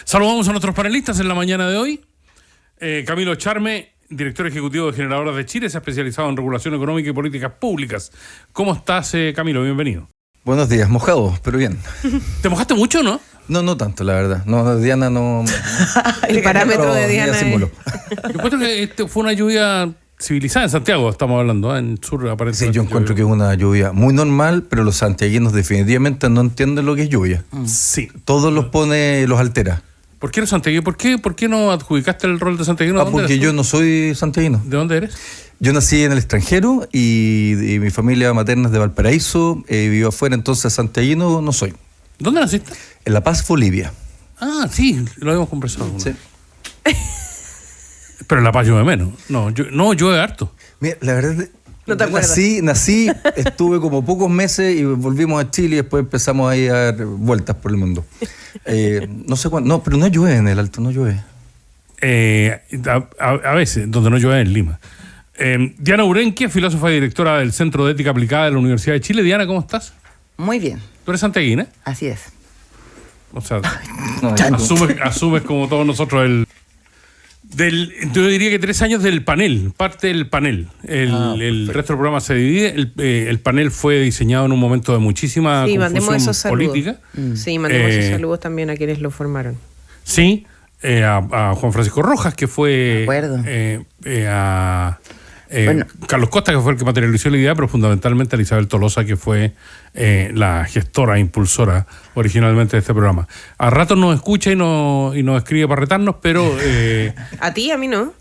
Saludamos a nuestros panelistas en la mañana de hoy. Camilo Charme, director ejecutivo de Generadoras de Chile, se ha especializado en regulación económica y políticas públicas. ¿Cómo estás, Camilo? Bienvenido. Buenos días, mojado, pero bien. ¿Te mojaste mucho, no? No tanto, la verdad. No, Diana no... El parámetro de Diana es... Yo encuentro que fue una lluvia civilizada en Santiago, estamos hablando, en el sur aparentemente. Sí, yo encuentro que es una lluvia muy normal, pero los santiaguinos definitivamente no entienden lo que es lluvia. Sí. Todos los altera. ¿Por qué eres santiaguino? ¿Por qué no adjudicaste el rol de santiaguino? Porque yo no soy santiaguino. ¿De dónde eres? Yo nací en el extranjero y mi familia materna es de Valparaíso, vivo afuera, entonces santiaguino no soy. ¿Dónde naciste? En La Paz, Bolivia. Ah, sí, lo habíamos conversado. Sí. Pero en La Paz llueve menos. No, llueve harto. Mira, la verdad... ¿No te acuerdas? Nací, estuve como pocos meses y volvimos a Chile y después empezamos ahí a dar vueltas por el mundo. No sé cuándo. No, pero no llueve en el Alto, no llueve. A veces, donde no llueve en Lima. Diana Urenque, filósofa y directora del Centro de Ética Aplicada de la Universidad de Chile. Diana, ¿cómo estás? Muy bien. ¿Tú eres santiaguina? Así es. O sea, asumes como todos nosotros yo diría que 3 años del panel, parte del panel. El resto del programa se divide. El panel fue diseñado en un momento de muchísima confusión política. Sí, mandemos esos saludos también a quienes lo formaron. Sí, a Juan Francisco Rojas, que fue... Carlos Costa, que fue el que materializó la idea, pero fundamentalmente a Isabel Tolosa, que fue la gestora, impulsora originalmente de este programa. A ratos nos escucha y nos escribe para retarnos, pero... ¿A ti? ¿A mí no?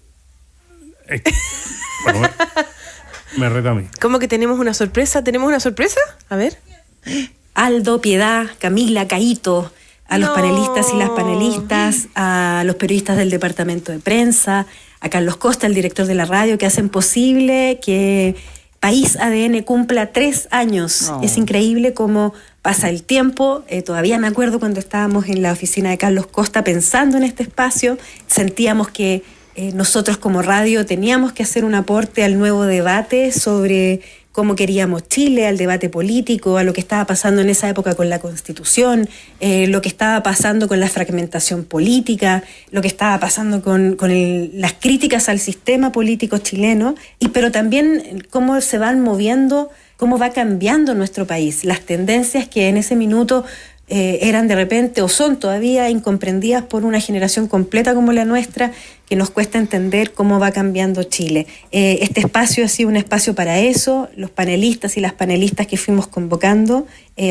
Bueno, me reta a mí. ¿Cómo que tenemos una sorpresa? ¿Tenemos una sorpresa? A ver. Aldo, Piedad, Camila, Caíto, a los panelistas y las panelistas, a los periodistas del departamento de prensa, a Carlos Costa, el director de la radio, que hacen posible que País ADN cumpla 3 años. Es increíble cómo pasa el tiempo. Todavía me acuerdo cuando estábamos en la oficina de Carlos Costa pensando en este espacio, sentíamos que nosotros como radio teníamos que hacer un aporte al nuevo debate sobre cómo queríamos Chile, al debate político, a lo que estaba pasando en esa época con la Constitución, lo que estaba pasando con la fragmentación política, lo que estaba pasando con las críticas al sistema político chileno, pero también cómo se van moviendo, cómo va cambiando nuestro país, las tendencias que en ese minuto eran de repente o son todavía incomprendidas por una generación completa como la nuestra, que nos cuesta entender cómo va cambiando Chile. Este espacio ha sido un espacio para eso. Los panelistas y las panelistas que fuimos convocando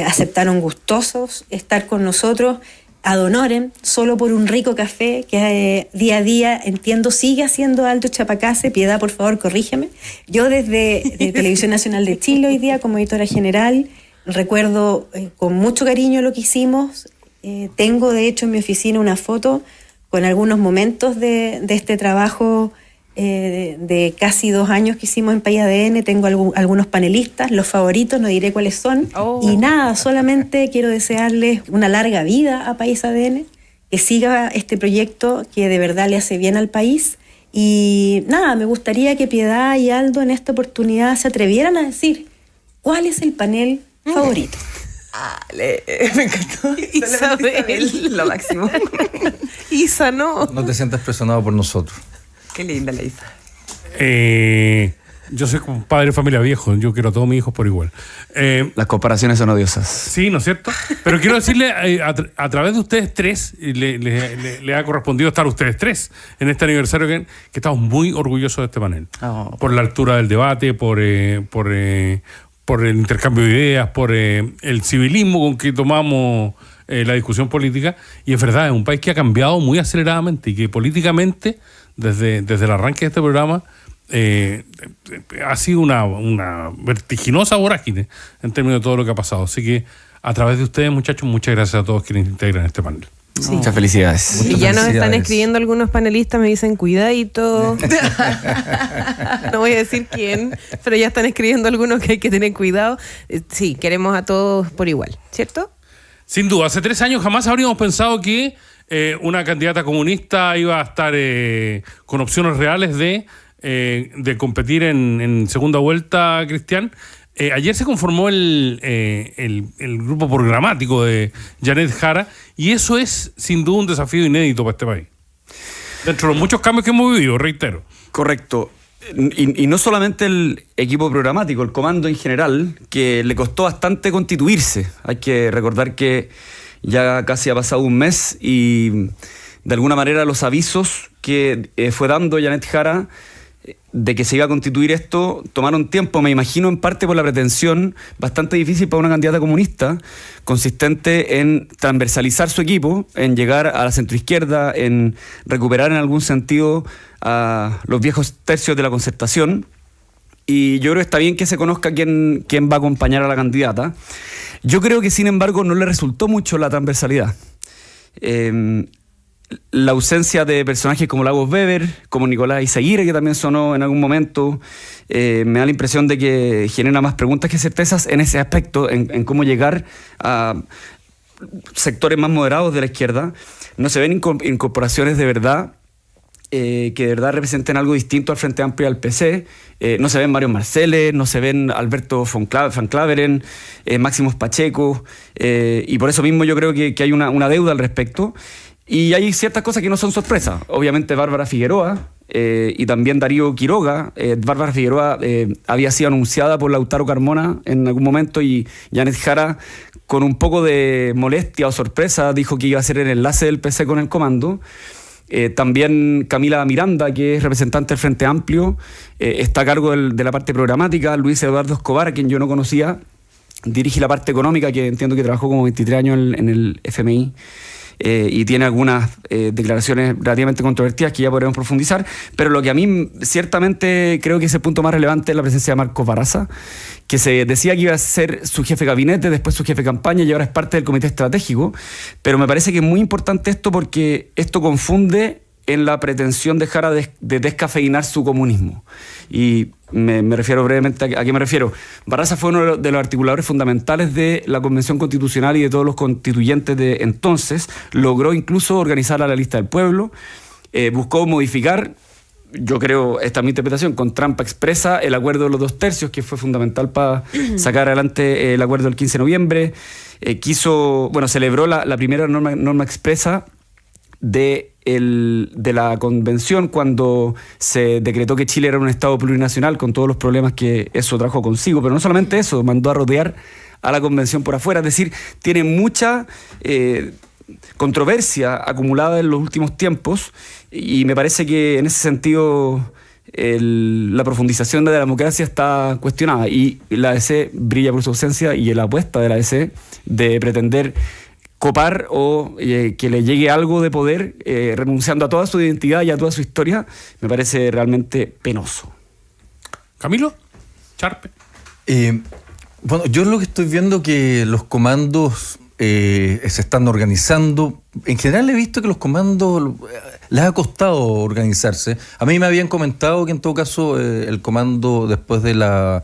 aceptaron gustosos estar con nosotros ad honorem, solo por un rico café que día a día, entiendo, sigue haciendo Aldo Chapacase. Piedad, por favor, corrígeme. Yo desde Televisión Nacional de Chile hoy día como editora general recuerdo con mucho cariño lo que hicimos. Tengo, de hecho, en mi oficina una foto con algunos momentos de este trabajo de casi 2 años que hicimos en País ADN. Tengo algunos panelistas, los favoritos, no diré cuáles son. Y nada, solamente quiero desearles una larga vida a País ADN, que siga este proyecto que de verdad le hace bien al país. Y nada, me gustaría que Piedad y Aldo en esta oportunidad se atrevieran a decir cuál es el panel favorito. Me encantó. Isabel, lo máximo. Isa, no. No te sientas presionado por nosotros. Qué linda la Isa. Yo soy como padre de familia viejo, yo quiero a todos mis hijos por igual. Las comparaciones son odiosas. Sí, ¿no es cierto? Pero quiero decirle, a través de ustedes tres, le ha correspondido estar ustedes tres en este aniversario que estamos muy orgullosos de este panel. Por la altura del debate, por el intercambio de ideas, por el civilismo con que tomamos la discusión política. Y es verdad, es un país que ha cambiado muy aceleradamente y que políticamente, desde el arranque de este programa, ha sido una vertiginosa vorágine en términos de todo lo que ha pasado. Así que a través de ustedes, muchachos, muchas gracias a todos quienes integran este panel. Sí. Muchas felicidades. Y ya nos están escribiendo algunos panelistas, me dicen cuidadito. No voy a decir quién, pero ya están escribiendo algunos que hay que tener cuidado. Sí, queremos a todos por igual, ¿cierto? Sin duda, hace 3 años jamás habríamos pensado que una candidata comunista iba a estar con opciones reales de competir en segunda vuelta, Cristian. Ayer se conformó el grupo programático de Janet Jara y eso es sin duda un desafío inédito para este país. Dentro de los muchos cambios que hemos vivido, reitero. Correcto. Y no solamente el equipo programático, el comando en general, que le costó bastante constituirse. Hay que recordar que ya casi ha pasado un mes y de alguna manera los avisos que fue dando Janet Jara de que se iba a constituir esto tomaron tiempo, me imagino en parte por la pretensión bastante difícil para una candidata comunista, consistente en transversalizar su equipo, en llegar a la centroizquierda, en recuperar en algún sentido a los viejos tercios de la Concertación. Y yo creo que está bien que se conozca quién va a acompañar a la candidata. Yo creo que, sin embargo, no le resultó mucho la transversalidad. La ausencia de personajes como Lagos Weber, como Nicolás Izaguirre, que también sonó en algún momento, me da la impresión de que genera más preguntas que certezas en ese aspecto, en cómo llegar a sectores más moderados de la izquierda. No se ven incorporaciones de verdad, que de verdad representen algo distinto al Frente Amplio y al PC. No se ven Mario Marcelles, no se ven Alberto Van Claveren, Máximos Pacheco, y por eso mismo yo creo que hay una deuda al respecto. Y hay ciertas cosas que no son sorpresas. Obviamente Bárbara Figueroa y también Darío Quiroga. Bárbara Figueroa había sido anunciada por Lautaro Carmona en algún momento y Janet Jara, con un poco de molestia o sorpresa, dijo que iba a ser el enlace del PC con el comando. También Camila Miranda, que es representante del Frente Amplio, está a cargo de la parte programática. Luis Eduardo Escobar, a quien yo no conocía, dirige la parte económica, que entiendo que trabajó como 23 años en el FMI. Y tiene algunas declaraciones relativamente controvertidas que ya podremos profundizar, pero lo que a mí ciertamente creo que es el punto más relevante es la presencia de Marcos Barraza, que se decía que iba a ser su jefe de gabinete, después su jefe de campaña y ahora es parte del comité estratégico, pero me parece que es muy importante esto porque esto confunde en la pretensión de Jara de descafeinar su comunismo. Y me refiero brevemente a qué me refiero. Barraza fue uno de los articuladores fundamentales de la Convención Constitucional y de todos los constituyentes de entonces. Logró incluso organizar a la lista del pueblo. Buscó modificar, yo creo, esta es mi interpretación, con trampa expresa, el acuerdo de los 2 tercios, que fue fundamental para sacar adelante el acuerdo del 15 de noviembre. Celebró la primera norma expresa de la convención cuando se decretó que Chile era un estado plurinacional con todos los problemas que eso trajo consigo, pero no solamente eso, mandó a rodear a la convención por afuera, es decir, tiene mucha controversia acumulada en los últimos tiempos y me parece que en ese sentido la profundización de la democracia está cuestionada y la ADC brilla por su ausencia y la apuesta de la ADC de pretender copar o que le llegue algo de poder renunciando a toda su identidad y a toda su historia, me parece realmente penoso. ¿Camilo? ¿Charpe? Bueno, yo lo que estoy viendo que los comandos se están organizando. En general he visto que los comandos les ha costado organizarse. A mí me habían comentado que en todo caso el comando después de la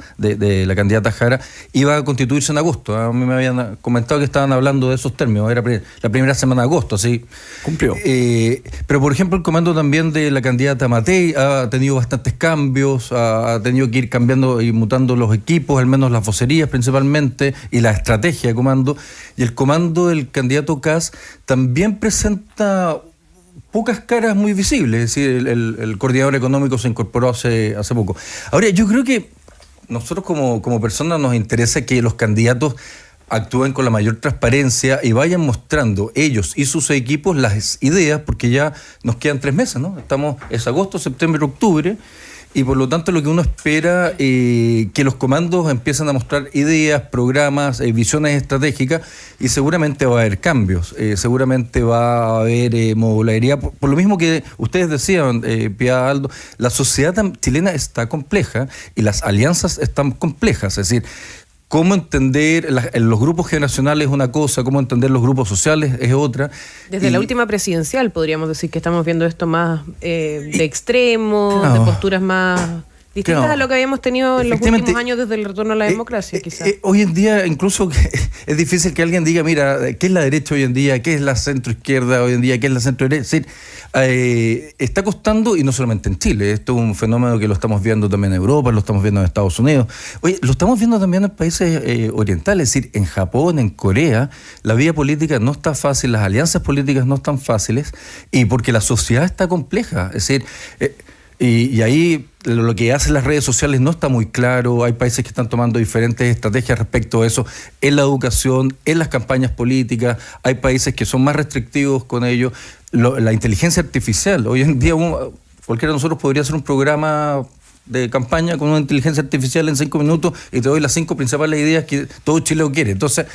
candidata Jara iba a constituirse en agosto. A mí me habían comentado que estaban hablando de esos términos. Era la primera semana de agosto, así. Cumplió. Pero por ejemplo el comando también de la candidata Matei ha tenido bastantes cambios, ha tenido que ir cambiando y mutando los equipos, al menos las vocerías principalmente, y la estrategia de comando. Y el comando del candidato Kast también presenta pocas caras muy visibles, es decir, el coordinador económico se incorporó hace poco. Ahora, yo creo que nosotros como personas nos interesa que los candidatos actúen con la mayor transparencia y vayan mostrando ellos y sus equipos las ideas, porque ya nos quedan 3 meses, ¿no? Es agosto, septiembre, octubre, y por lo tanto lo que uno espera que los comandos empiecen a mostrar ideas, programas, visiones estratégicas, y seguramente va a haber cambios, seguramente va a haber modularidad, por lo mismo que ustedes decían, Piedad, Aldo, la sociedad chilena está compleja y las alianzas están complejas, es decir, cómo entender los grupos generacionales es una cosa, cómo entender los grupos sociales es otra. Desde la última presidencial podríamos decir que estamos viendo esto más de extremos, de posturas más Distintas a lo que habíamos tenido en los últimos años desde el retorno a la democracia, quizás. Hoy en día incluso es difícil que alguien diga, mira, ¿qué es la derecha hoy en día? ¿Qué es la centroizquierda hoy en día? ¿Qué es la centroderecha? Es decir, está costando, y no solamente en Chile, esto es un fenómeno que lo estamos viendo también en Europa, lo estamos viendo en Estados Unidos. Oye, lo estamos viendo también en países orientales, es decir, en Japón, en Corea, la vida política no está fácil, las alianzas políticas no están fáciles, y porque la sociedad está compleja, es decir... Y ahí lo que hacen las redes sociales no está muy claro. Hay países que están tomando diferentes estrategias respecto a eso en la educación, en las campañas políticas. Hay países que son más restrictivos con ello. La inteligencia artificial. Hoy en día cualquiera de nosotros podría hacer un programa de campaña con una inteligencia artificial en 5 minutos y te doy las 5 principales ideas que todo Chile quiere. Entonces...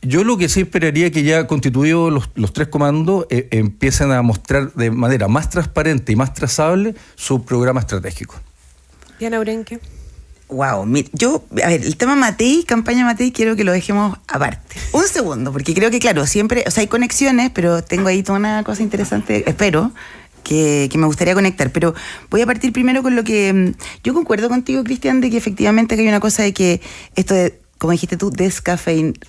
Yo lo que sí esperaría que ya constituidos los 3 comandos empiecen a mostrar de manera más transparente y más trazable su programa estratégico. Diana Urenque. Wow, a ver, el tema Matei, campaña Matei, quiero que lo dejemos aparte. Un segundo, porque creo que, claro, siempre, o sea, hay conexiones, pero tengo ahí toda una cosa interesante, espero, que me gustaría conectar. Pero voy a partir primero con lo que... Yo concuerdo contigo, Cristian, de que efectivamente hay una cosa de que esto de... Como dijiste tú,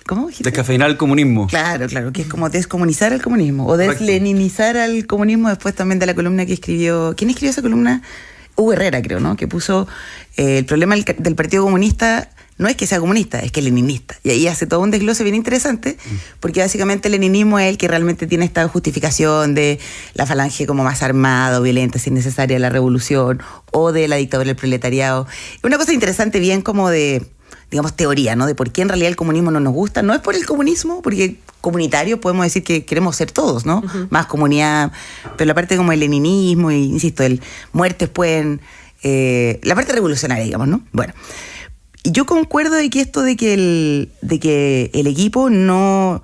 ¿cómo dijiste? Descafeinar el comunismo. Claro, que es como descomunizar al comunismo o desleninizar al comunismo, después también de la columna que escribió... ¿Quién escribió esa columna? Hugo Herrera, creo, ¿no? Que puso el problema del Partido Comunista no es que sea comunista, es que es leninista. Y ahí hace todo un desglose bien interesante, porque básicamente el leninismo es el que realmente tiene esta justificación de la falange como más armada o violenta, si es necesaria, la revolución, o de la dictadura del proletariado. Una cosa interesante bien como de... digamos, teoría, ¿no? De por qué en realidad el comunismo no nos gusta. No es por el comunismo, porque comunitario podemos decir que queremos ser todos, ¿no? Uh-huh. Más comunidad, pero la parte como el leninismo, y insisto, el muertes pueden... la parte revolucionaria, digamos, ¿no? Bueno, y yo concuerdo de que esto de que el equipo no...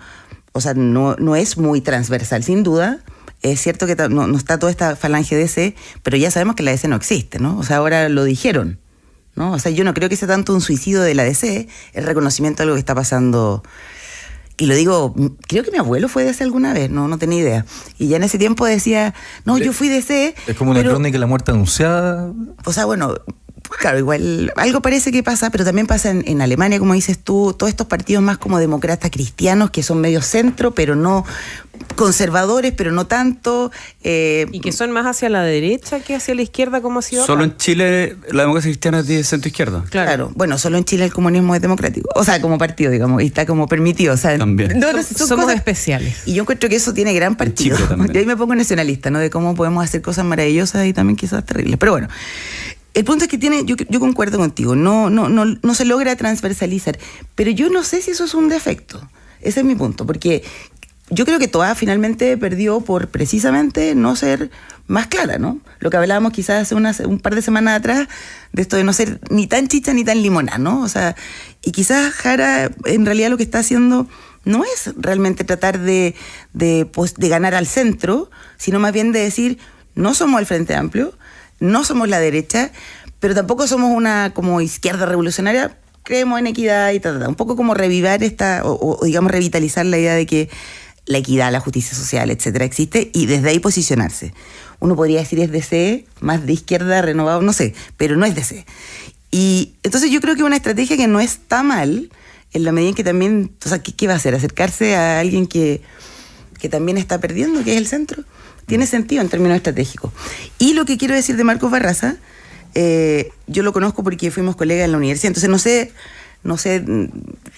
O sea, no es muy transversal, sin duda. Es cierto que no está toda esta falange DC, pero ya sabemos que la DC no existe, ¿no? O sea, ahora lo dijeron, ¿no? O sea, yo no creo que sea tanto un suicidio de la DC, el reconocimiento de algo que está pasando. Y lo digo, creo que mi abuelo fue DC alguna vez, no tenía idea. Y ya en ese tiempo decía, no, yo fui DC. Es como una crónica de la muerte anunciada. O sea, bueno, claro, igual algo parece que pasa, pero también pasa en Alemania, como dices tú, todos estos partidos más como demócratas cristianos, que son medio centro, pero no conservadores, pero no tanto. Y que son más hacia la derecha que hacia la izquierda, como ha sido Solo acá. En Chile la democracia cristiana es de centro-izquierda. Claro, bueno, solo en Chile el comunismo es democrático. O sea, como partido, digamos, y está como permitido. O sea, también. Somos especiales. Y yo encuentro que eso tiene gran partido. Y ahí me pongo nacionalista, ¿no? De cómo podemos hacer cosas maravillosas y también quizás terribles. Pero bueno, el punto es que yo concuerdo contigo, no se logra transversalizar. Pero yo no sé si eso es un defecto. Ese es mi punto, porque yo creo que Toá finalmente perdió por precisamente no ser más clara, ¿no? Lo que hablábamos quizás hace un par de semanas atrás, de esto de no ser ni tan chicha ni tan limona, ¿no? O sea, y quizás Jara en realidad lo que está haciendo no es realmente tratar de ganar al centro, sino más bien de decir, no somos el Frente Amplio, no somos la derecha, pero tampoco somos una como izquierda revolucionaria, creemos en equidad y tal. Un poco como revivar o digamos revitalizar la idea de que la equidad, la justicia social, etcétera, existe, y desde ahí posicionarse. Uno podría decir es DC, más de izquierda, renovado, no sé, pero no es DC. Y entonces yo creo que una estrategia que no está mal, en la medida en que también, o sea, ¿qué va a hacer? ¿Acercarse a alguien que también está perdiendo, que es el centro? Tiene sentido en términos estratégicos. Y lo que quiero decir de Marcos Barraza, yo lo conozco porque fuimos colegas en la universidad, entonces no sé,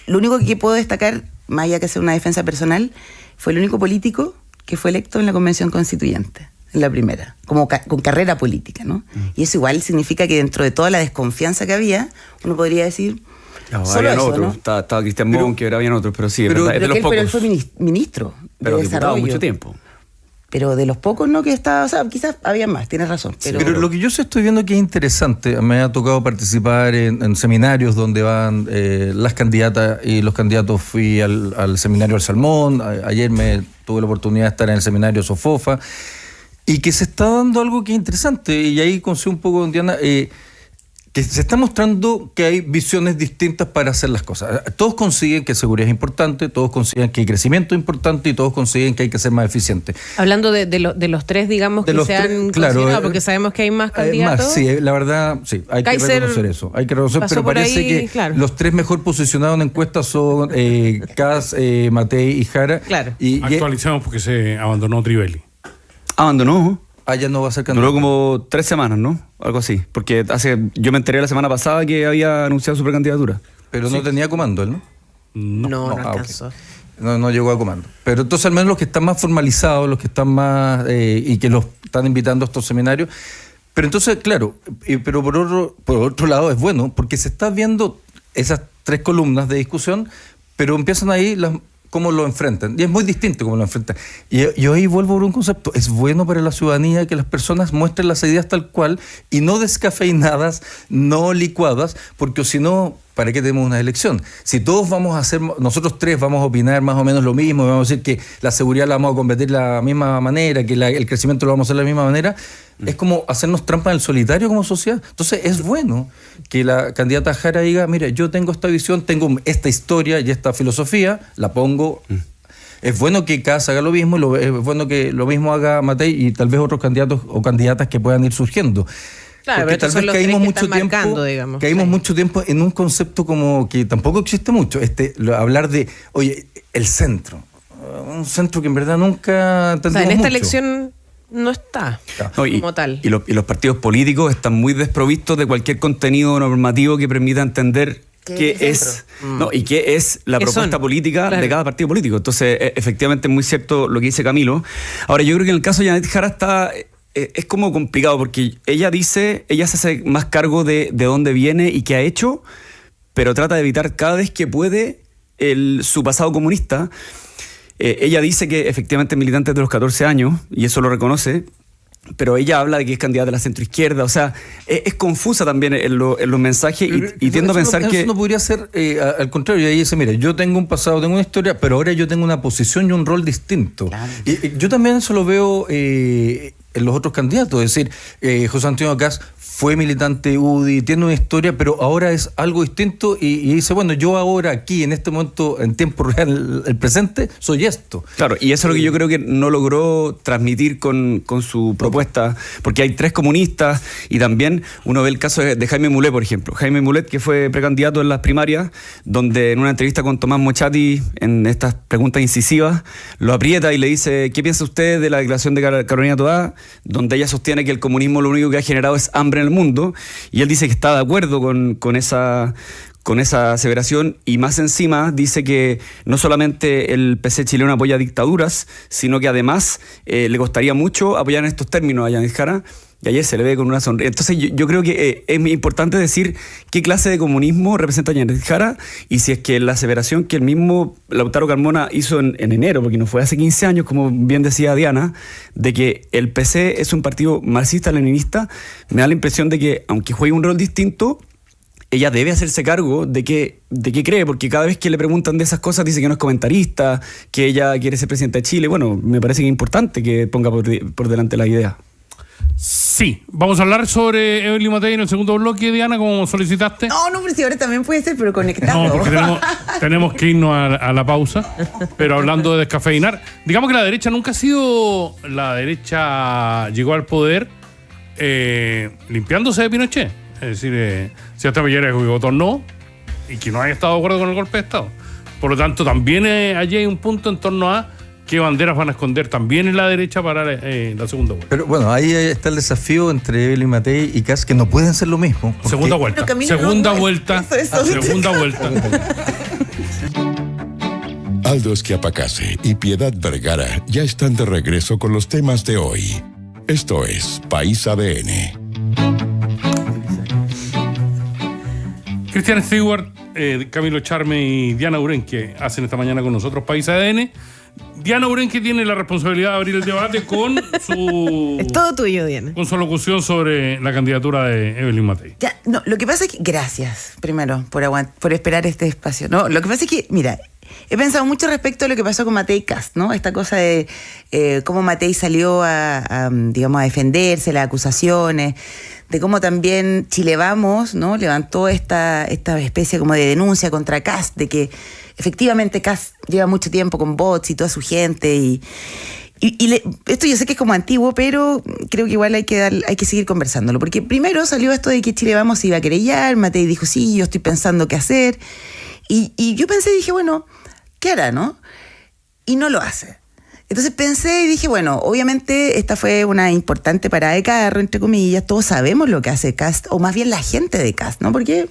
lo único que puedo destacar, más allá que hacer una defensa personal, fue el único político que fue electo en la Convención Constituyente, en la primera, como con carrera política, ¿no? Y eso igual significa que dentro de toda la desconfianza que había, uno podría decir... No, habían otros, ¿no? Estaba Cristian Monk, ahora habían otros, pero sí, es verdad, es de los pocos. Pero él fue ministro de diputado Desarrollo. Mucho tiempo. Pero de los pocos, ¿no? Que estaba, o sea, quizás había más, tienes razón. Pero lo que yo sí estoy viendo que es interesante, me ha tocado participar en seminarios donde van las candidatas y los candidatos. Fui al seminario del Salmón, ayer tuve la oportunidad de estar en el seminario Sofofa, y que se está dando algo que es interesante, y ahí conocí un poco, Diana, que que se está mostrando que hay visiones distintas para hacer las cosas. Todos consiguen que seguridad es importante, todos consiguen que hay crecimiento importante y todos consiguen que hay que ser más eficiente. Hablando de los tres, digamos, de que se han considerado, porque sabemos que hay más candidatos. Más, sí, la verdad, sí, hay Kaiser que reconocer eso. Hay que reconocer, pero parece ahí, que claro, los tres mejor posicionados en encuestas son Kast, Matei y Jara. Claro. Actualizamos porque se abandonó Trivelli. Abandonó. Ya no va a ser candidato. Duró como 3 semanas, ¿no? Algo así. Porque yo me enteré la semana pasada que había anunciado su precandidatura. Pero no tenía comando él, ¿no? No alcanzó. Okay. No llegó a comando. Pero entonces al menos los que están más formalizados, los que están más y que los están invitando a estos seminarios. Pero entonces, claro, pero por otro lado es bueno, porque se está viendo esas 3 columnas de discusión, pero empiezan ahí cómo lo enfrentan. Y es muy distinto cómo lo enfrentan. Y yo ahí vuelvo a un concepto. Es bueno para la ciudadanía que las personas muestren las ideas tal cual y no descafeinadas, no licuadas, porque si no, ¿para qué tenemos una elección? Si todos nosotros 3 vamos a opinar más o menos lo mismo, vamos a decir que la seguridad la vamos a combatir de la misma manera, que el crecimiento lo vamos a hacer de la misma manera, es como hacernos trampa en el solitario como sociedad. Entonces es bueno que la candidata Jara diga, mira, yo tengo esta visión, tengo esta historia y esta filosofía, la pongo. Es bueno que Kast haga lo mismo, es bueno que lo mismo haga Matei y tal vez otros candidatos o candidatas que puedan ir surgiendo. Claro, porque tal vez caímos mucho tiempo en un concepto como que tampoco existe mucho, hablar de, oye, el centro, un centro que en verdad nunca tendremos en esta mucho. elección no está como tal. Y los partidos políticos están muy desprovistos de cualquier contenido normativo que permita entender qué es y qué es la propuesta política de cada partido político. Entonces, efectivamente es muy cierto lo que dice Camilo. Ahora, yo creo que en el caso de Janet Jara es como complicado, porque ella se hace más cargo de dónde viene y qué ha hecho, pero trata de evitar cada vez que puede su pasado comunista. Ella dice que efectivamente es militante desde los 14 años, y eso lo reconoce, pero ella habla de que es candidata a la centroizquierda. O sea, es confusa también en los mensajes, y tiendo a pensar que... Eso no podría ser al contrario. Y ella dice, mira, yo tengo un pasado, tengo una historia, pero ahora yo tengo una posición y un rol distinto. Claro. Y yo también eso lo veo en los otros candidatos. Es decir, José Antonio Kast fue militante UDI, tiene una historia, pero ahora es algo distinto y dice, bueno, yo ahora aquí, en este momento, en tiempo real, el presente, soy esto. Claro, y eso es lo que yo creo que no logró transmitir con su propuesta, porque hay 3 comunistas, y también uno ve el caso de Jaime Mulet, por ejemplo. Jaime Mulet, que fue precandidato en las primarias, donde en una entrevista con Tomás Mochati, en estas preguntas incisivas, lo aprieta y le dice, ¿qué piensa usted de la declaración de Carolina Toá?, donde ella sostiene que el comunismo lo único que ha generado es hambre en el mundo, y él dice que está de acuerdo con esa aseveración, y más encima dice que no solamente el PC chileno apoya dictaduras, sino que además le costaría mucho apoyar en estos términos a Janet Jara, y ayer se le ve con una sonrisa. Entonces yo creo que es importante decir qué clase de comunismo representa Janet Jara, y si es que la aseveración que el mismo Lautaro Carmona hizo en enero, porque no fue hace 15 años, como bien decía Diana, de que el PC es un partido marxista-leninista, me da la impresión de que, aunque juegue un rol distinto, ella debe hacerse cargo de qué cree, porque cada vez que le preguntan de esas cosas dice que no es comentarista, que ella quiere ser presidenta de Chile. Bueno, me parece que es importante que ponga por delante la idea. Sí, vamos a hablar sobre Evelyn Matei en el segundo bloque, Diana, como solicitaste. No, pero si ahora también puede ser, pero conectado. No, porque tenemos que irnos a la pausa, pero hablando de descafeinar, digamos que la derecha nunca ha sido... La derecha llegó al poder limpiándose de Pinochet. Es decir, si hasta Piñera votó no, y que no haya estado de acuerdo con el golpe de Estado. Por lo tanto, también allí hay un punto en torno a qué banderas van a esconder también en la derecha para la segunda vuelta. Pero bueno, ahí está el desafío entre Evelyn Matei y Kast, que no pueden ser lo mismo. Segunda vuelta. Segunda vuelta. Aldo Schiapacase y Piedad Vergara ya están de regreso con los temas de hoy. Esto es País ADN. Cristian Stewart, Camilo Charme y Diana Urenque hacen esta mañana con nosotros País ADN. Diana Urenque tiene la responsabilidad de abrir el debate con su... Es todo tuyo, Diana. Con su alocución sobre la candidatura de Evelyn Matei. Ya, no, lo que pasa es que... Gracias, primero, por esperar este espacio. No, lo que pasa es que, mira, he pensado mucho respecto a lo que pasó con Matei Kast, ¿no? Esta cosa de cómo Matei salió digamos, a defenderse, las acusaciones, de cómo también Chile Vamos, ¿no? Levantó esta especie como de denuncia contra Kast, de que efectivamente Kast lleva mucho tiempo con bots y toda su gente y esto yo sé que es como antiguo, pero creo que igual hay que seguir conversándolo, porque primero salió esto de que Chile Vamos se iba a querellar, Matei dijo, sí, yo estoy pensando qué hacer, y yo pensé y dije, bueno, ¿qué hará, no? Y no lo hace. Entonces pensé y dije, bueno, obviamente esta fue una importante parada de carro, entre comillas, todos sabemos lo que hace Kast, o más bien la gente de Kast, ¿no? Porque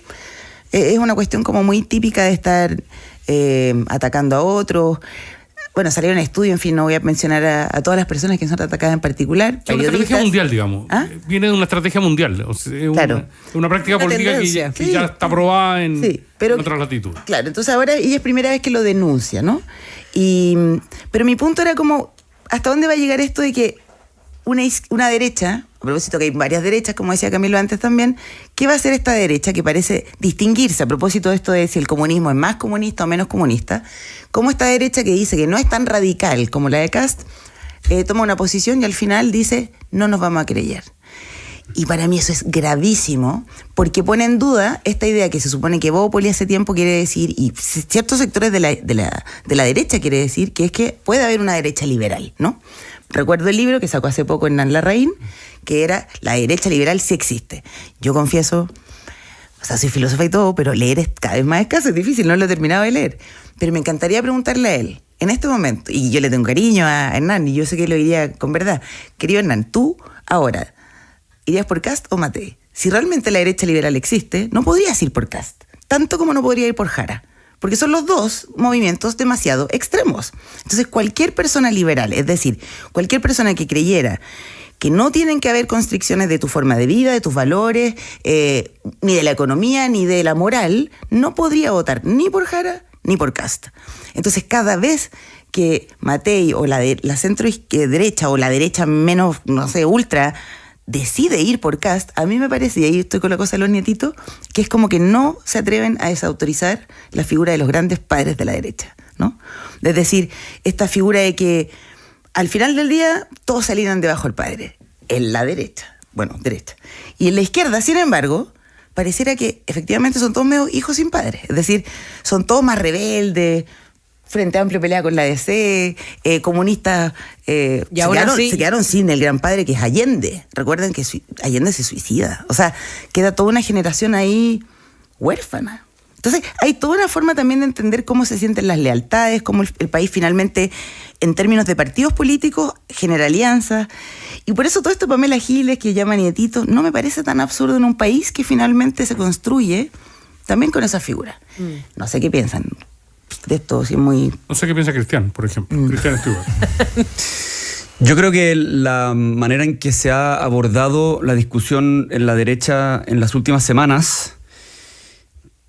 es una cuestión como muy típica de estar atacando a otros. Bueno, salieron estudios, en fin, no voy a mencionar a todas las personas que son atacadas en particular. Es una estrategia mundial, digamos. ¿Ah? Viene de una estrategia mundial. O sea, es claro. una práctica política que ya está aprobada en otras latitudes. Claro, entonces ahora ella es primera vez que lo denuncia, ¿no? Pero mi punto era como, ¿hasta dónde va a llegar esto de que una derecha, a propósito que hay varias derechas, como decía Camilo antes también, ¿qué va a hacer esta derecha que parece distinguirse a propósito de esto de si el comunismo es más comunista o menos comunista? Como esta derecha que dice que no es tan radical como la de Kast, toma una posición y al final dice, no nos vamos a querellar. Y para mí eso es gravísimo, porque pone en duda esta idea que se supone que Bópoli hace tiempo quiere decir, y ciertos sectores de la derecha quiere decir, que es que puede haber una derecha liberal, ¿no? Recuerdo el libro que sacó hace poco Hernán Larraín, que era La derecha liberal sí existe. Yo confieso, o sea, soy filósofa y todo, pero leer es cada vez más escaso, es difícil, no lo he terminado de leer. Pero me encantaría preguntarle a él, en este momento, y yo le tengo cariño a Hernán, y yo sé que lo diría con verdad. Querido Hernán, tú ahora, ¿irías por Kast o Matei? Si realmente la derecha liberal existe, no podrías ir por Kast, tanto como no podría ir por Jara. Porque son los dos movimientos demasiado extremos. Entonces, cualquier persona liberal, es decir, cualquier persona que creyera que no tienen que haber constricciones de tu forma de vida, de tus valores, ni de la economía, ni de la moral, no podría votar ni por Jara ni por Kast. Entonces, cada vez que Matei o la centro derecha o la derecha menos, no sé, ultra, decide ir por Kast, a mí me parece, y ahí estoy con la cosa de los nietitos, que es como que no se atreven a desautorizar la figura de los grandes padres de la derecha, ¿no? Es decir, esta figura de que al final del día todos salieron debajo del padre, en la derecha, derecha. Y en la izquierda, sin embargo, pareciera que efectivamente son todos medio hijos sin padres, es decir, son todos más rebeldes. Frente Amplio pelea con la DC, comunistas se quedaron sin el gran padre que es Allende. Recuerden que Allende se suicida. O sea, queda toda una generación ahí huérfana. Entonces, hay toda una forma también de entender cómo se sienten las lealtades, cómo el país finalmente, en términos de partidos políticos, genera alianzas. Y por eso todo esto, Pamela Giles, que llama nietito, no me parece tan absurdo en un país que finalmente se construye también con esa figura. No sé qué piensan de esto, si es muy... No sé qué piensa Cristian, por ejemplo. Cristian Stewart. Yo creo que la manera en que se ha abordado la discusión en la derecha en las últimas semanas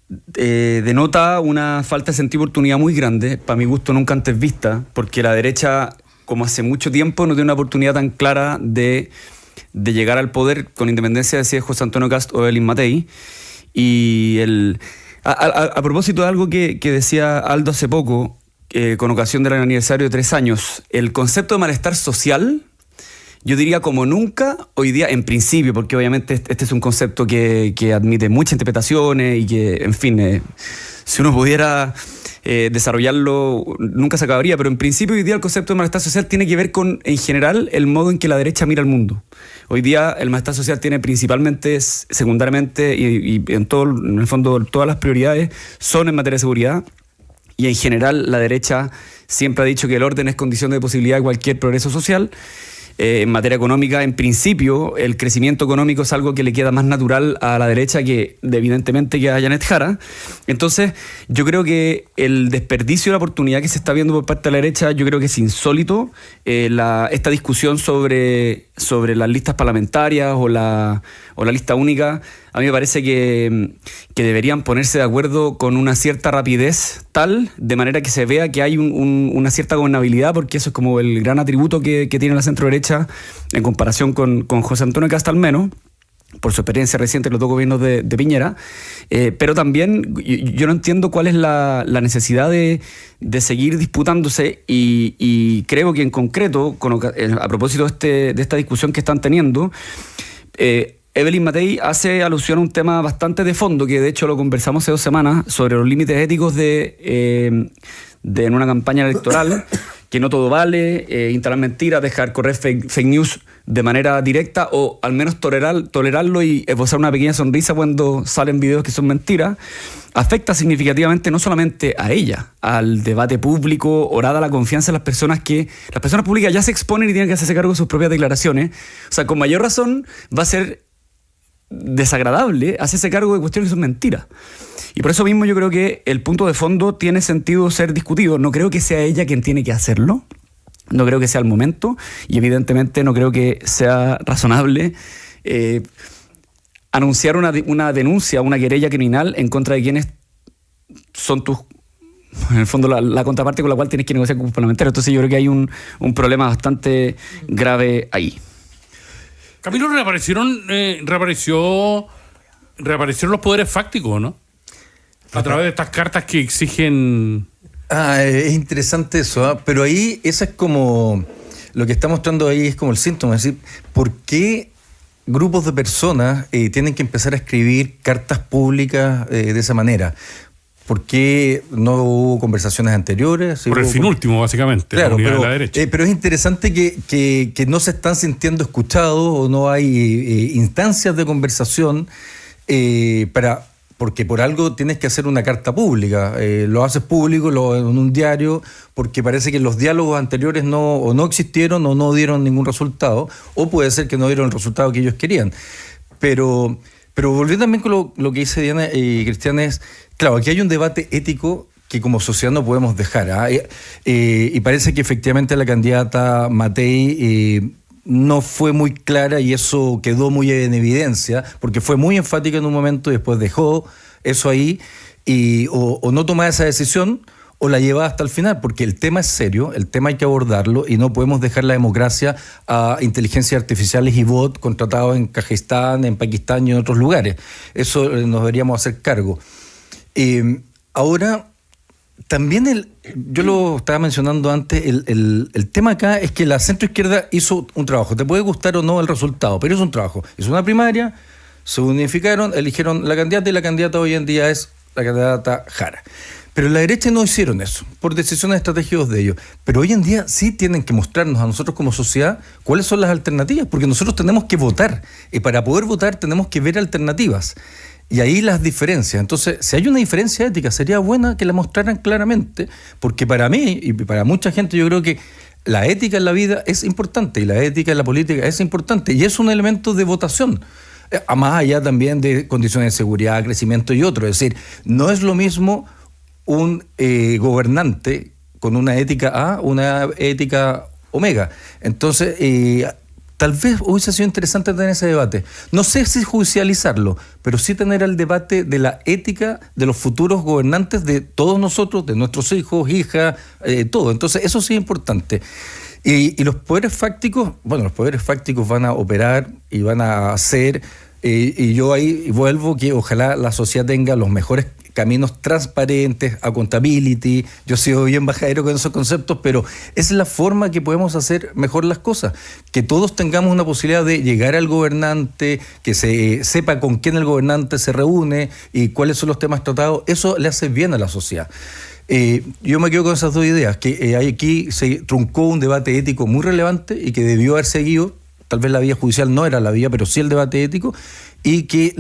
denota una falta de sentido de oportunidad muy grande, para mi gusto nunca antes vista, porque la derecha, como hace mucho tiempo, no tiene una oportunidad tan clara de llegar al poder, con independencia de si es José Antonio Kast o Evelyn Matei. Y a propósito de algo que decía Aldo hace poco, con ocasión del aniversario de 3 años, el concepto de malestar social, yo diría como nunca hoy día, en principio, porque obviamente este es un concepto que admite muchas interpretaciones y que, en fin, si uno pudiera desarrollarlo, nunca se acabaría, pero en principio hoy día el concepto de malestar social tiene que ver con, en general, el modo en que la derecha mira al mundo. Hoy día el malestar social tiene principalmente, secundariamente y en el fondo todas las prioridades son en materia de seguridad, y en general la derecha siempre ha dicho que el orden es condición de posibilidad de cualquier progreso social. En materia económica, en principio, el crecimiento económico es algo que le queda más natural a la derecha que, evidentemente, que a Janet Jara. Entonces, yo creo que el desperdicio de la oportunidad que se está viendo por parte de la derecha, yo creo que es insólito. Esta discusión sobre las listas parlamentarias o la lista única, a mí me parece que deberían ponerse de acuerdo con una cierta rapidez tal, de manera que se vea que hay una cierta gobernabilidad, porque eso es como el gran atributo que tiene la centro derecha en comparación con José Antonio Kast al menos. por su experiencia reciente en los dos gobiernos de Piñera, pero también yo no entiendo cuál es la necesidad de seguir disputándose y creo que en concreto, a propósito de esta discusión que están teniendo, Evelyn Matei hace alusión a un tema bastante de fondo, que de hecho lo conversamos hace 2 semanas, sobre los límites éticos en una campaña electoral, que no todo vale, instalar mentiras, dejar correr fake news de manera directa o al menos tolerarlo y esbozar una pequeña sonrisa cuando salen videos que son mentiras, afecta significativamente no solamente a ella, al debate público, orada la confianza en las personas públicas ya se exponen y tienen que hacerse cargo de sus propias declaraciones. O sea, con mayor razón va a ser desagradable hacerse cargo de cuestiones que son mentiras. Y por eso mismo yo creo que el punto de fondo tiene sentido ser discutido. No creo que sea ella quien tiene que hacerlo, no creo que sea el momento, y evidentemente no creo que sea razonable anunciar una denuncia, una querella criminal en contra de quienes son en el fondo la contraparte con la cual tienes que negociar como parlamentario. Entonces yo creo que hay un problema bastante grave ahí. Camilo, reaparecieron los poderes fácticos, ¿no? A través de estas cartas que exigen... Es interesante eso, pero ahí esa es como... Lo que está mostrando ahí es como el síntoma, es decir, ¿por qué grupos de personas tienen que empezar a escribir cartas públicas de esa manera? ¿Por qué no hubo conversaciones anteriores? Por el fin último, básicamente, claro, la unidad de la derecha. Pero es interesante que no se están sintiendo escuchados o no hay instancias de conversación porque por algo tienes que hacer una carta pública. Lo haces público en un diario porque parece que los diálogos anteriores no existieron o no dieron ningún resultado, o puede ser que no dieron el resultado que ellos querían. Pero volviendo también con lo que dice Diana y Cristian, es, claro, aquí hay un debate ético que como sociedad no podemos dejar. Y parece que efectivamente la candidata Matei no fue muy clara y eso quedó muy en evidencia, porque fue muy enfática en un momento y después dejó eso ahí, o no tomaba esa decisión o la llevaba hasta el final, porque el tema es serio, el tema hay que abordarlo y no podemos dejar la democracia a inteligencias artificiales y bots contratados en Kazajistán, en Pakistán y en otros lugares. Eso nos deberíamos hacer cargo. Ahora, también yo lo estaba mencionando antes, el tema acá es que la centroizquierda hizo un trabajo. Te puede gustar o no el resultado, pero es un trabajo. Hizo una primaria, se unificaron, eligieron la candidata y la candidata hoy en día es la candidata Jara. Pero la derecha no hicieron eso, por decisiones estratégicas de ellos. Pero hoy en día sí tienen que mostrarnos a nosotros como sociedad cuáles son las alternativas, porque nosotros tenemos que votar. Y para poder votar tenemos que ver alternativas. Y ahí las diferencias. Entonces, si hay una diferencia ética, sería buena que la mostraran claramente, porque para mí y para mucha gente yo creo que la ética en la vida es importante y la ética en la política es importante y es un elemento de votación. Más allá también de condiciones de seguridad, crecimiento y otro. Es decir, no es lo mismo un gobernante con una ética A, una ética omega. Entonces, tal vez hubiese sido interesante tener ese debate. No sé si judicializarlo, pero sí tener el debate de la ética de los futuros gobernantes, de todos nosotros, de nuestros hijos, hijas, todo. Entonces, eso sí es importante. Y los poderes fácticos, los poderes fácticos van a operar y van a hacer, y yo ahí vuelvo que ojalá la sociedad tenga los mejores caminos transparentes, accountability. Yo he sido bien bajadero con esos conceptos, pero es la forma que podemos hacer mejor las cosas. Que todos tengamos una posibilidad de llegar al gobernante, que se sepa con quién el gobernante se reúne y cuáles son los temas tratados. Eso le hace bien a la sociedad. Yo me quedo con esas dos ideas, que aquí se truncó un debate ético muy relevante y que debió haber seguido. Tal vez la vía judicial no era la vía, pero sí el debate ético, y que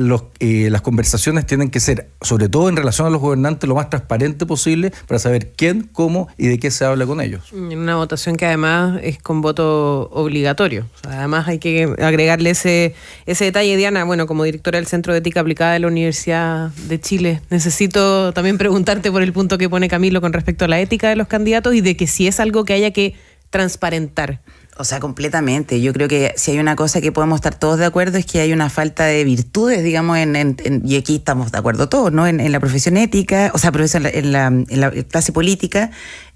las conversaciones tienen que ser, sobre todo en relación a los gobernantes, lo más transparente posible para saber quién, cómo y de qué se habla con ellos. Una votación que además es con voto obligatorio. O sea, además hay que agregarle ese detalle. Diana, como directora del Centro de Ética Aplicada de la Universidad de Chile, necesito también preguntarte por el punto que pone Camilo con respecto a la ética de los candidatos y de que si es algo que haya que transparentar. O sea, completamente. Yo creo que si hay una cosa que podemos estar todos de acuerdo es que hay una falta de virtudes, digamos, y aquí estamos de acuerdo todos, ¿no? En la profesión ética, o sea, en la clase política.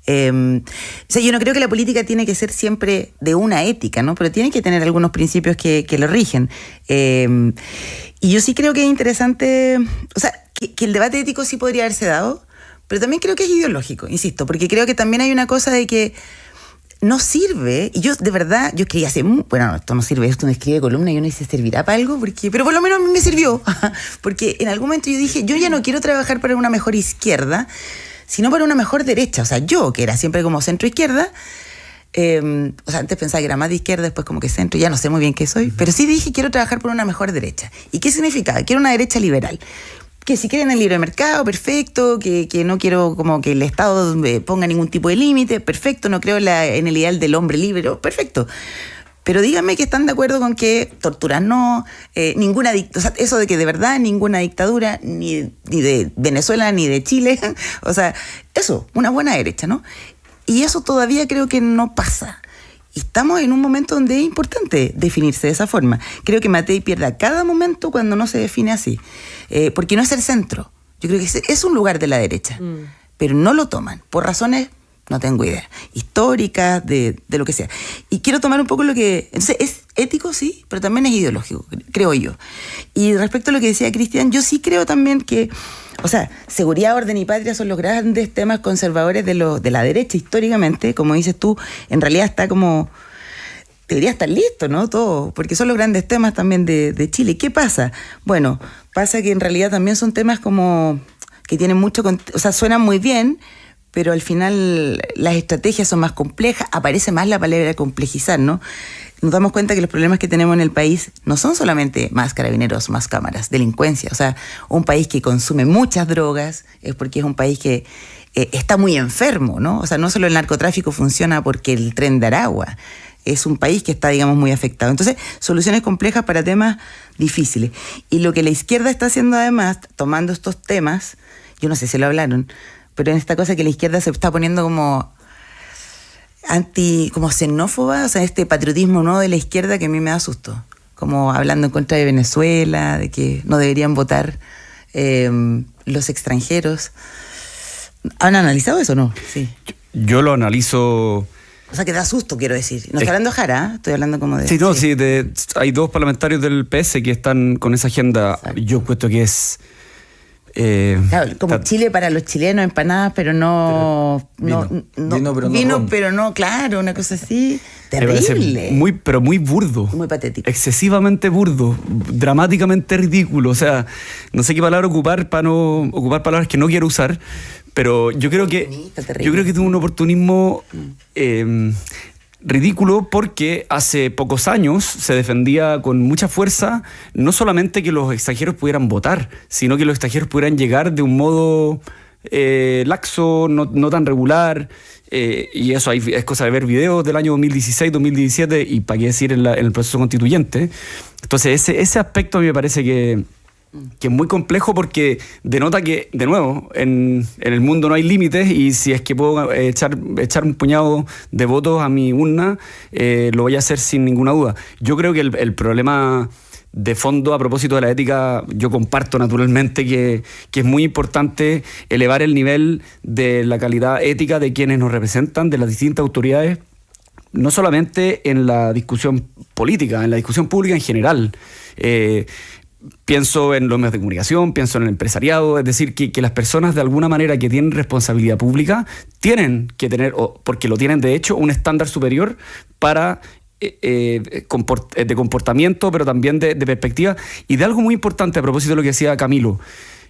O sea, yo no creo que la política tiene que ser siempre de una ética, ¿no? Pero tiene que tener algunos principios que lo rigen. Y yo sí creo que es interesante, o sea, que el debate ético sí podría haberse dado, pero también creo que es ideológico, insisto, porque creo que también hay una cosa de que no sirve, y yo de verdad, yo escribí bueno, esto no sirve, esto no escribe columna, yo no sé, ¿servirá para algo? Pero por lo menos a mí me sirvió, porque en algún momento yo dije, yo ya no quiero trabajar para una mejor izquierda, sino para una mejor derecha. O sea, yo, que era siempre como centro-izquierda, o sea, antes pensaba que era más de izquierda, después como que centro, ya no sé muy bien qué soy, pero sí dije, quiero trabajar por una mejor derecha. ¿Y qué significaba? Quiero una derecha liberal. Que si quieren el libre mercado, perfecto, que no quiero como que el Estado ponga ningún tipo de límite, perfecto, no creo en el ideal del hombre libre, perfecto. Pero díganme que están de acuerdo con que torturas no, ninguna dictadura, o sea, eso de que de verdad ninguna dictadura, ni de Venezuela ni de Chile, o sea, eso, una buena derecha, ¿no? Y eso todavía creo que no pasa. Y estamos en un momento donde es importante definirse de esa forma. Creo que Matei pierde a cada momento cuando no se define así. Porque no es el centro. Yo creo que es un lugar de la derecha. Pero no lo toman, por razones, no tengo idea, históricas, de lo que sea. Y quiero tomar un poco lo que... Entonces, es ético, sí, pero también es ideológico, creo yo. Y respecto a lo que decía Cristian, yo sí creo también que... O sea, seguridad, orden y patria son los grandes temas conservadores de la derecha históricamente. Como dices tú, en realidad está como... Debería estar listo, ¿no? Todo, porque son los grandes temas también de Chile. ¿Qué pasa? Bueno, pasa que en realidad también son temas como que tienen mucho... O sea, suenan muy bien, pero al final las estrategias son más complejas, aparece más la palabra complejizar, ¿no? Nos damos cuenta que los problemas que tenemos en el país no son solamente más carabineros, más cámaras, delincuencia. O sea, un país que consume muchas drogas es porque es un país que está muy enfermo, ¿no? O sea, no solo el narcotráfico funciona porque el Tren de Aragua, es un país que está, digamos, muy afectado. Entonces, soluciones complejas para temas difíciles. Y lo que la izquierda está haciendo además, tomando estos temas, yo no sé si lo hablaron, pero en esta cosa que la izquierda se está poniendo como como xenófoba, o sea, este patriotismo nuevo de la izquierda que a mí me da susto, como hablando en contra de Venezuela, de que no deberían votar los extranjeros. ¿Han analizado eso o no? Sí. Yo lo analizo... O sea, que da susto, quiero decir. No estoy hablando de Jara, estoy hablando como de... Sí, no, sí, hay dos parlamentarios del PS que están con esa agenda. Exacto. Yo cuento que es... claro, como Chile para los chilenos, empanadas, pero no... Vino, pero no, claro, una cosa así. Terrible. Pero muy burdo. Muy patético. Excesivamente burdo. Dramáticamente ridículo. O sea, no sé qué palabra ocupar para no ocupar palabras que no quiero usar. Pero yo creo que tuvo un oportunismo ridículo porque hace pocos años se defendía con mucha fuerza no solamente que los extranjeros pudieran votar, sino que los extranjeros pudieran llegar de un modo laxo, no tan regular. Y eso es cosa de ver videos del año 2016, 2017 y para qué decir en el proceso constituyente. Entonces ese aspecto a mí me parece que es muy complejo porque denota que, de nuevo, en el mundo no hay límites y si es que puedo echar un puñado de votos a mi urna, lo voy a hacer sin ninguna duda. Yo creo que el problema de fondo a propósito de la ética, yo comparto naturalmente que es muy importante elevar el nivel de la calidad ética de quienes nos representan, de las distintas autoridades, no solamente en la discusión política, en la discusión pública en general. Pienso en los medios de comunicación, pienso en el empresariado, es decir, que las personas de alguna manera que tienen responsabilidad pública tienen que tener, porque lo tienen de hecho, un estándar superior para de comportamiento, pero también de perspectiva. Y de algo muy importante a propósito de lo que decía Camilo,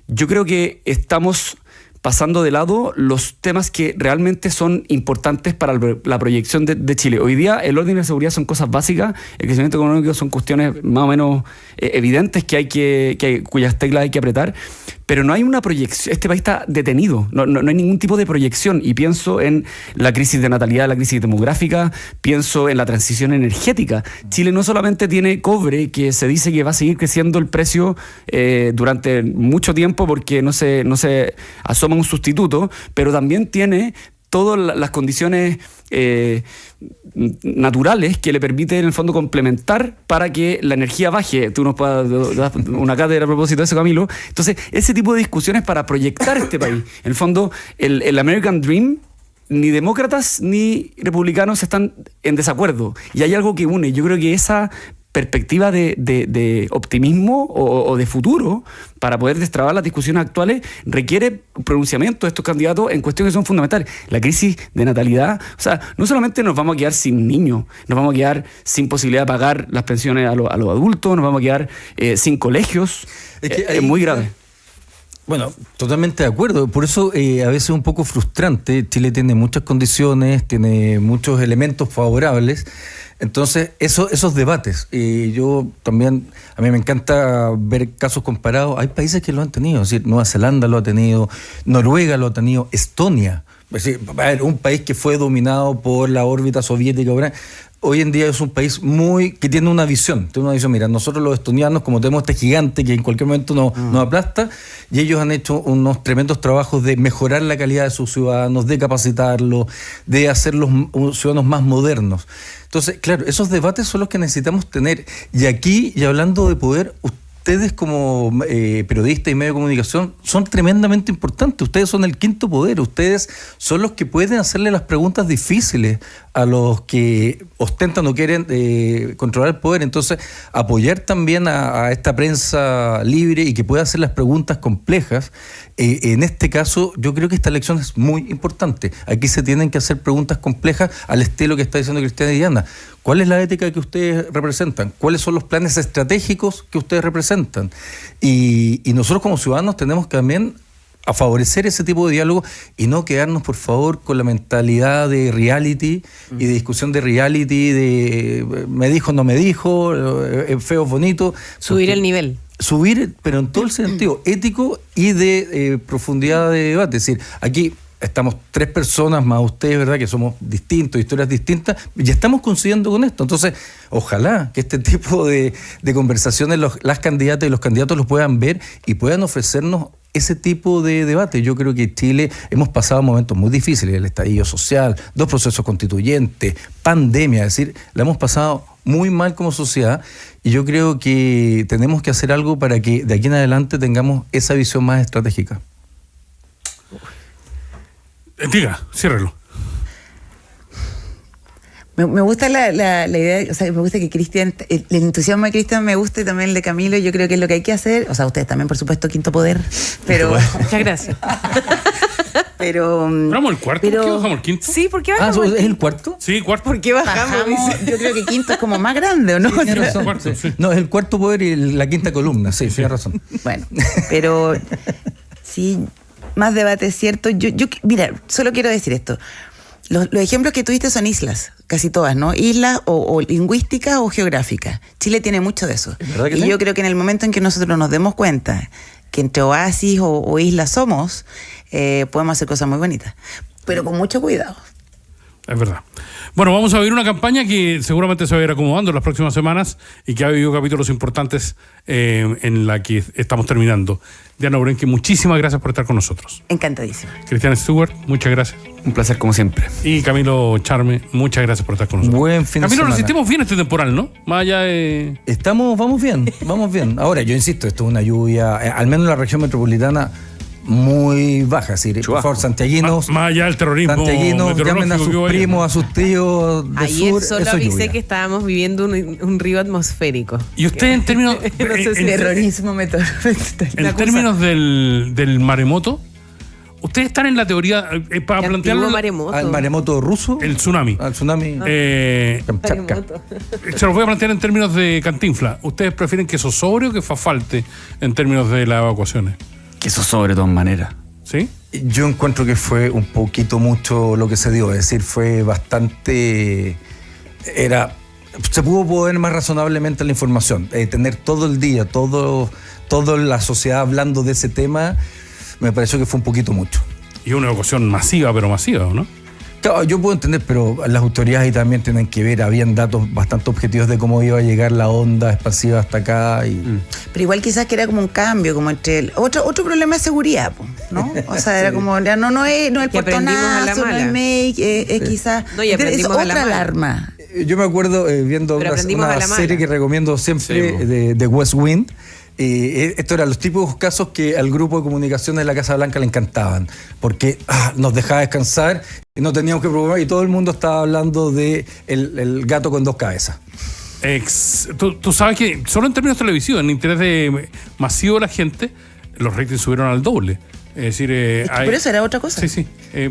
yo creo que estamos pasando de lado los temas que realmente son importantes para la proyección de Chile. Hoy día el orden y la seguridad son cosas básicas, el crecimiento económico son cuestiones más o menos evidentes cuyas teclas hay que apretar, pero no hay una proyección. Este país está detenido, no hay ningún tipo de proyección, y pienso en la crisis de natalidad, la crisis demográfica, pienso en la transición energética. Chile no solamente tiene cobre, que se dice que va a seguir creciendo el precio durante mucho tiempo porque no se asoma un sustituto, pero también tiene todas las condiciones naturales que le permiten en el fondo complementar para que la energía baje. Tú nos puedes dar una cátedra a propósito de eso, Camilo. Entonces, ese tipo de discusiones para proyectar este país. En el fondo, el American Dream, ni demócratas ni republicanos están en desacuerdo. Y hay algo que une. Yo creo que esa perspectiva de optimismo o de futuro para poder destrabar las discusiones actuales requiere pronunciamiento de estos candidatos en cuestiones que son fundamentales. La crisis de natalidad, o sea, no solamente nos vamos a quedar sin niños, nos vamos a quedar sin posibilidad de pagar las pensiones a los adultos, nos vamos a quedar sin colegios. Es muy grave. Bueno, totalmente de acuerdo. Por eso a veces es un poco frustrante. Chile tiene muchas condiciones, tiene muchos elementos favorables. Entonces, esos debates, yo también, a mí me encanta ver casos comparados. Hay países que lo han tenido, es decir, Nueva Zelanda lo ha tenido, Noruega lo ha tenido, Estonia. Es decir, un país que fue dominado por la órbita soviética. Hoy en día es un país que tiene una visión. Mira, nosotros los estonianos, como tenemos este gigante que en cualquier momento nos aplasta, y ellos han hecho unos tremendos trabajos de mejorar la calidad de sus ciudadanos, de capacitarlos, de hacerlos ciudadanos más modernos. Entonces, claro, esos debates son los que necesitamos tener. Y aquí, y hablando de poder, ustedes como periodistas y medios de comunicación son tremendamente importantes. Ustedes son el quinto poder. Ustedes son los que pueden hacerle las preguntas difíciles a los que ostentan o quieren controlar el poder. Entonces, apoyar también a esta prensa libre y que pueda hacer las preguntas complejas. En este caso, yo creo que esta elección es muy importante. Aquí se tienen que hacer preguntas complejas al estilo que está diciendo Cristiana y Diana. ¿Cuál es la ética que ustedes representan? ¿Cuáles son los planes estratégicos que ustedes representan? Y nosotros como ciudadanos tenemos que también a favorecer ese tipo de diálogo y no quedarnos, por favor, con la mentalidad de reality y de discusión de reality, de me dijo, no me dijo, feo, bonito. Subir el nivel. Subir, pero en todo el sentido ético y de profundidad de debate. Es decir, aquí estamos 3 personas más ustedes, ¿verdad? Que somos distintos, historias distintas, y estamos coincidiendo con esto. Entonces, ojalá que este tipo de conversaciones las candidatas y los candidatos los puedan ver y puedan ofrecernos ese tipo de debate. Yo creo que en Chile hemos pasado momentos muy difíciles, el estallido social, 2 procesos constituyentes, pandemia, es decir, la hemos pasado muy mal como sociedad, y yo creo que tenemos que hacer algo para que de aquí en adelante tengamos esa visión más estratégica. Diga, ciérrelo. Me gusta la idea, o sea, me gusta que Cristian, el entusiasmo de Cristian me gusta, y también el de Camilo. Yo creo que es lo que hay que hacer. O sea, ustedes también, por supuesto, quinto poder, pero... Muchas gracias. Pero... ¿Bajamos el cuarto? ¿Por qué bajamos el quinto? Sí, ¿por qué bajamos? ¿Es el cuarto? Sí, cuarto. ¿Por qué bajamos? Yo creo que quinto es como más grande, ¿o no? Sí, tiene razón. Cuarto, sí. No, es el cuarto poder y la quinta columna, sí, tiene razón. Bueno, pero sí, más debate es cierto. Yo mira, solo quiero decir esto. Los ejemplos que tuviste son islas, casi todas, ¿no? Islas o lingüísticas o geográficas. Chile tiene mucho de eso. Y sí, yo creo que en el momento en que nosotros nos demos cuenta que entre oasis o islas somos, podemos hacer cosas muy bonitas, pero con mucho cuidado. Es verdad. Bueno, vamos a ver una campaña que seguramente se va a ir acomodando en las próximas semanas y que ha habido capítulos importantes en la que estamos terminando. Diana Urenque, muchísimas gracias por estar con nosotros. Encantadísimo. Cristian Stewart, muchas gracias. Un placer como siempre. Y Camilo Charme, muchas gracias por estar con nosotros. Buen fin de Camilo, semana. resistimos bien este temporal, ¿no? Más allá de... Vamos bien. Ahora, yo insisto, esto es una lluvia, al menos en la región metropolitana, muy baja. Es decir, por favor, santiaguinos, más allá del terrorismo llamen a sus primos, a sus tíos de ayer sur. solo eso avisé lluvia. que estábamos viviendo un río atmosférico. Y usted en términos... No sé si Terrorismo meteorológico. En términos del maremoto, ustedes están en la teoría para plantearlo... Maremoto. Al maremoto ruso. El tsunami. Al tsunami. Kamchatka. Maremoto. Se los voy a plantear en términos de Cantinflas. ¿Ustedes prefieren que eso sobre o que falte en términos de las evacuaciones? Que eso sobre de todas maneras. ¿Sí? Yo encuentro que fue un poquito mucho lo que se dio, es decir, fue bastante... Se pudo poner más razonablemente la información, tener todo el día, toda la sociedad hablando de ese tema, me pareció que fue un poquito mucho. Y una evacuación masiva, pero masiva, ¿no? Claro, yo puedo entender, pero las autoridades ahí también tienen que ver, habían datos bastante objetivos de cómo iba a llegar la onda expansiva hasta acá. Pero igual quizás que era como un cambio, como entre otro problema de seguridad, po. ¿no? O sea, era como, ya no es el portonazo, no es make, quizás. No, y es otra alarma. Yo me acuerdo viendo una serie que recomiendo siempre de West Wing. Esto eran los típicos casos que al grupo de comunicación de la Casa Blanca le encantaban, porque nos dejaba descansar y no teníamos que preocupar, y todo el mundo estaba hablando de el gato con dos cabezas. Tú sabes que solo en términos televisivos, en interés masivo de la gente, los ratings subieron al doble. Es decir, por eso era otra cosa. Sí.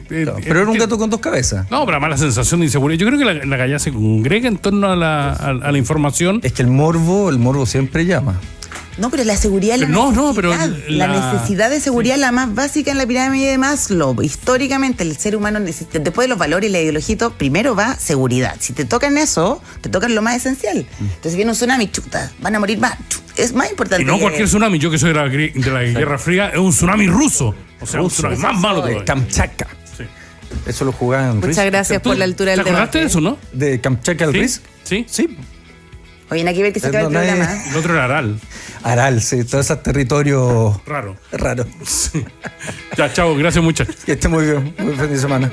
Pero era un gato con dos cabezas. No, pero además la sensación de inseguridad. Yo creo que la galla se congrega en torno a la información. Es que el morbo siempre llama. No, pero la seguridad es la necesidad de seguridad es la más básica en la pirámide de Maslow. Históricamente el ser humano necesita, después de los valores y la ideología, primero va seguridad. Si te tocan eso, te tocan lo más esencial. Entonces viene un tsunami, chuta, van a morir más. Es más importante. Y no cualquier tsunami, yo que soy de la Guerra Fría, es un tsunami ruso. O sea, un tsunami más malo todavía. Kamchatka. Sí. Eso lo jugaban. Muchas gracias por la altura del debate. ¿Te acordaste de eso, no? ¿De Kamchatka al Risk? Sí. Oye, hay que ver que se acaba el programa. El otro era Aral. Aral, sí, todos esos territorios raros. Raro. Ya, chao, gracias muchachos. Que esté muy bien, buen fin de semana.